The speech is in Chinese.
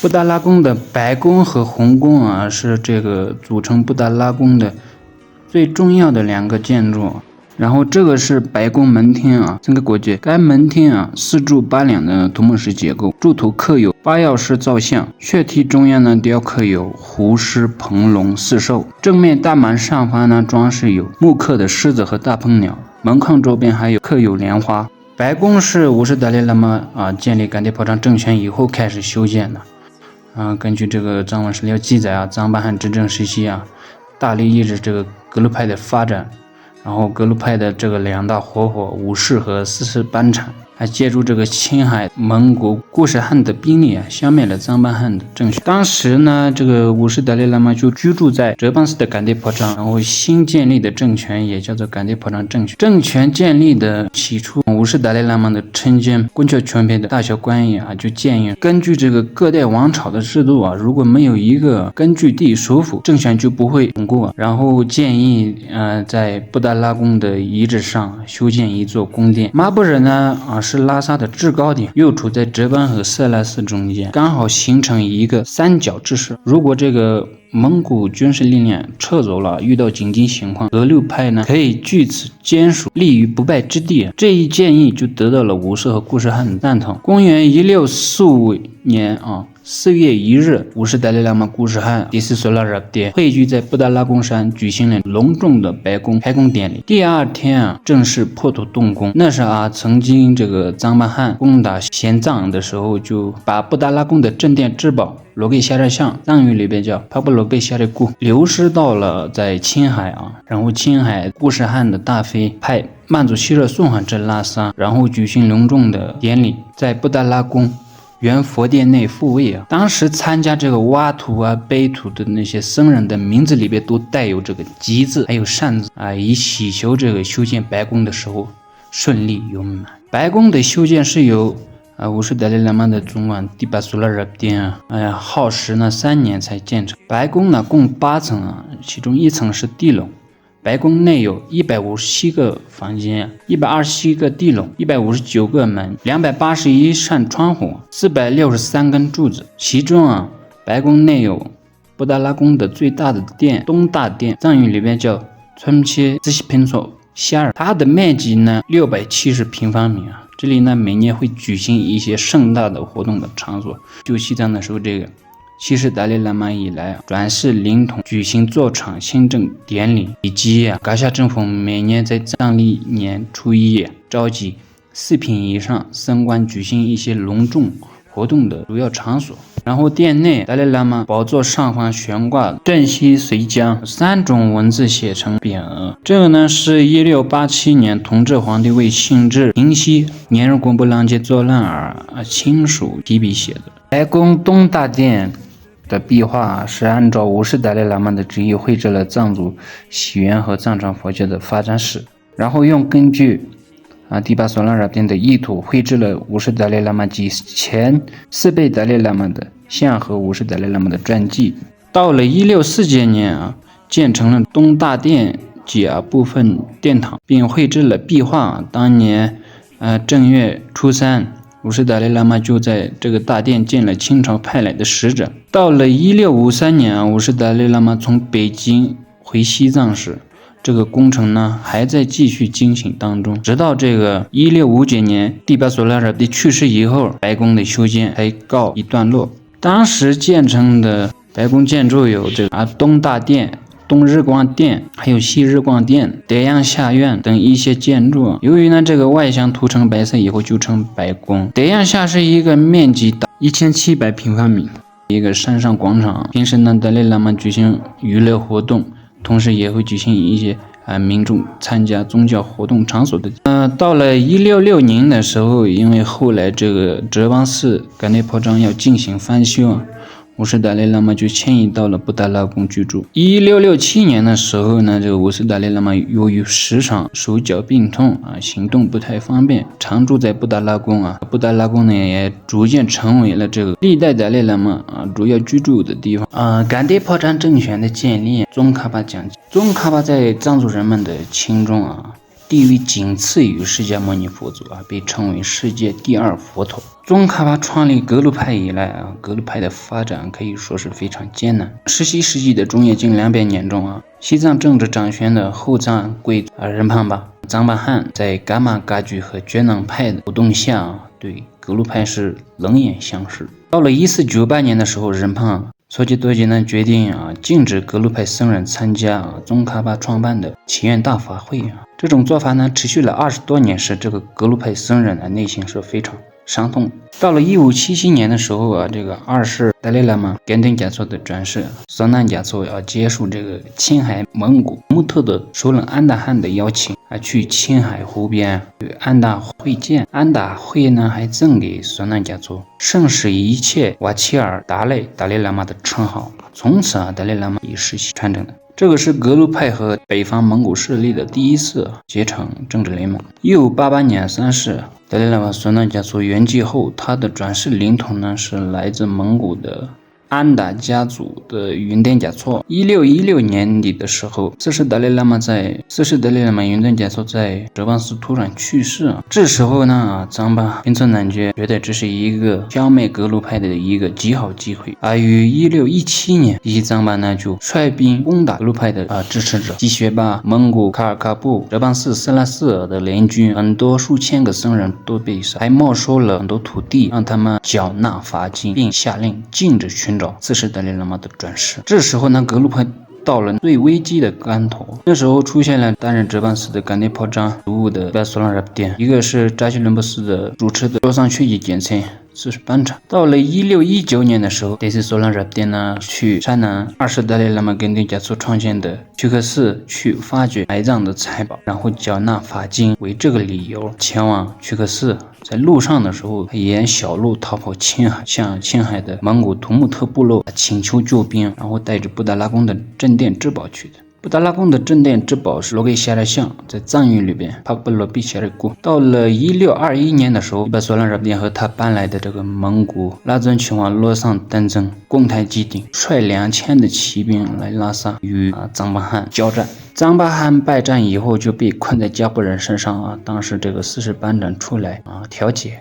布达拉宫的白宫和红宫啊，是这个组成布达拉宫的最重要的2个建筑。然后这个是白宫门厅啊，这个国界。该门厅啊，4柱8梁的土木式结构，柱头刻有8曜石造像，血体中央呢雕刻有狐狮、鹏龙、四兽。正面大门上方呢装饰有木刻的狮子和大鹏鸟，门框周边还有刻有莲花。白宫是五世达赖喇嘛建立噶迪婆藏政权以后开始修建的。根据这个藏文史料记载啊，藏巴汗执政时期啊，大力抑制这个格鲁派的发展。然后格鲁派的这个2大活火五世和4世班禅，还借助这个青海蒙古固始汗的兵力消灭了藏巴汗的政权。当时呢，这个五世达赖喇嘛就居住在哲蚌寺的噶迪婆藏，然后新建立的政权也叫做噶迪婆藏政权。政权建立的起初，五世达赖喇嘛的称监官僚权配的大小官员就建议，根据这个各代王朝的制度如果没有一个根据地首府，政权就不会巩固。然后建议在布达拉宫的遗址上修建一座宫殿。麻布仁呢是拉萨的制高点，又处在哲蚌和色拉寺中间，刚好形成一个三角之势。如果这个蒙古军事力量撤走了，遇到紧急情况，格鲁派呢可以据此坚守，立于不败之地。这一建议就得到了五世和固始汗的赞同。公元1645年4月1日，五世达赖喇嘛固始汗第4索拉热爹汇聚在布达拉宫山，举行了隆重的白宫开工典礼。第2天正式破土动工。那是曾经这个藏巴汗攻打咸藏的时候，就把布达拉宫的镇店之宝罗贝夏热像，藏语里边叫帕布罗贝夏热固，流失到了在青海然后青海固始汗的大妃派曼祖希热送还至拉萨，然后举行隆重的典礼，在布达拉宫原佛殿内复位当时参加这个挖土背土的那些僧人的名字里边都带有这个吉字还有善字以祈求这个修建白宫的时候顺利圆满。白宫的修建是由五世达赖喇嘛的总管第8苏拉热爹耗时呢3年才建成。白宫呢共8层其中1层是地笼。白宫内有157个房间，127个地笼，159个门，281扇窗户，463根柱子。其中白宫内有布达拉宫的最大的殿东大殿，藏语里边叫村切自西平索希尔，它的面积呢670平方米这里呢每年会举行一些盛大的活动的场所。就西藏的时候，这个7世达赖喇嘛以来转世灵童举行坐场新政典礼，以及噶夏政府每年在藏历年初1召集4品以上僧官举行一些隆重活动的主要场所。然后殿内达赖喇嘛宝座上方悬挂镇西绥江3种文字写成匾额，这个呢是1687年同治皇帝为庆祝平息年日贡布朗杰作乱而亲手提笔写的。白宫东大殿的壁画是按照五世达赖喇嘛的旨意绘制了藏族起源和藏传佛教的发展史，然后用根据第8索拉热爹的意图绘制了五世达赖喇嘛及前4辈达赖喇嘛的像和五世达赖喇嘛的传记。到了1649年建成了东大殿及部分殿堂，并绘制了壁画。当年正月初3，五世达赖喇嘛就在这个大殿见了清朝派来的使者。到了1653年五世达赖喇嘛从北京回西藏时，这个工程呢还在继续进行当中，直到这个1659年第8索拉热爹去世以后，白宫的修建才告一段落。当时建成的白宫建筑有这个东大殿、东日光殿，还有西日光殿、德阳下院等一些建筑。由于呢这个外墙涂成白色以后就成白宫。德阳下是一个面积达1700平方米一个山上广场，平时呢达赖喇嘛举行娱乐活动，同时也会举行一些民众参加宗教活动场所的。到了1660年的时候，因为后来这个哲蚌寺噶迪婆藏要进行翻修五世达赖喇嘛就迁移到了布达拉宫居住。1667年的时候呢，这个五世达赖喇嘛由于时常手脚病痛行动不太方便，常住在布达拉宫布达拉宫呢也逐渐成为了这个历代达赖喇嘛主要居住的地方。噶迪婆藏政权的建立，宗喀巴讲解。宗喀巴在藏族人们的心中地位仅次于释迦牟尼佛祖啊，被称为世界第2佛陀。宗喀巴创立格鲁派以来啊，格鲁派的发展可以说是非常艰难。17世纪的中叶近200年中啊，西藏政治掌权的后藏贵族仁帕巴、藏巴汗在噶玛噶举和觉囊派的鼓动下啊，对格鲁派是冷眼相视。到了1498年的时候，仁帕措吉多吉呢决定啊，禁止格鲁派僧人参加宗喀巴创办的祈愿大法会啊。这种做法呢，持续了20多年，使这个格鲁派僧人的内心是非常伤痛。到了1577年的时候啊，这个二世达赖喇嘛甘丹嘉措的转世索难嘉措要接受这个青海蒙古木特的首领安达汗的邀请啊，去青海湖边与安达会见。安达会呢还赠给索难嘉措圣使一切瓦齐尔达赖喇嘛的称号。从此啊，达赖喇嘛以世袭传承的。这个是格鲁派和北方蒙古势力的第一次结成政治联盟。1588年3世达赖喇嘛索难嘉措圆寂后，他的转世灵童呢是来自蒙古的安达家族的云丹嘉措。1616年底的时候，四世达赖喇嘛云丹嘉措在哲蚌寺突然去世啊。这时候呢，藏巴平措男爵觉得这是一个消灭格鲁派的一个极好机会啊。于1617年，西藏巴呢就率兵攻打格鲁派的支持者吉学巴、蒙古卡尔喀布、哲蚌寺、斯拉斯尔的联军，很多数千个僧人都被杀，还没收了很多土地，让他们缴纳罚金，并下令禁止寻找四世达赖喇嘛的转世。这时候呢，格鲁派到了最危机的关头。那时候出现了担任哲蚌寺的甘丹炮章主务的索朗热布甸，一个是扎西伦布寺的主持的洛桑区级检测40班长。到了1619年的时候，这次索朗热布甸呢去山南二世达赖喇嘛甘丹嘉措创建的曲克寺去发掘埋葬的财宝，然后缴纳罚金，为这个理由前往曲克寺。在路上的时候，他沿小路逃跑青海，向青海的蒙古图木特部落请求救兵，然后带着布达拉宫的镇殿之宝去的。布达拉宫的镇殿之宝是罗给夏拉像，在藏语里边帕布罗比夏拉古。到了1621年的时候，把索朗热布甸和他搬来的这个蒙古拉尊群王洛桑丹增共台机顶，率2000的骑兵来拉萨与藏巴汗交战。藏巴汗败战以后就被困在加布人身上啊，当时这个40班长出来调解，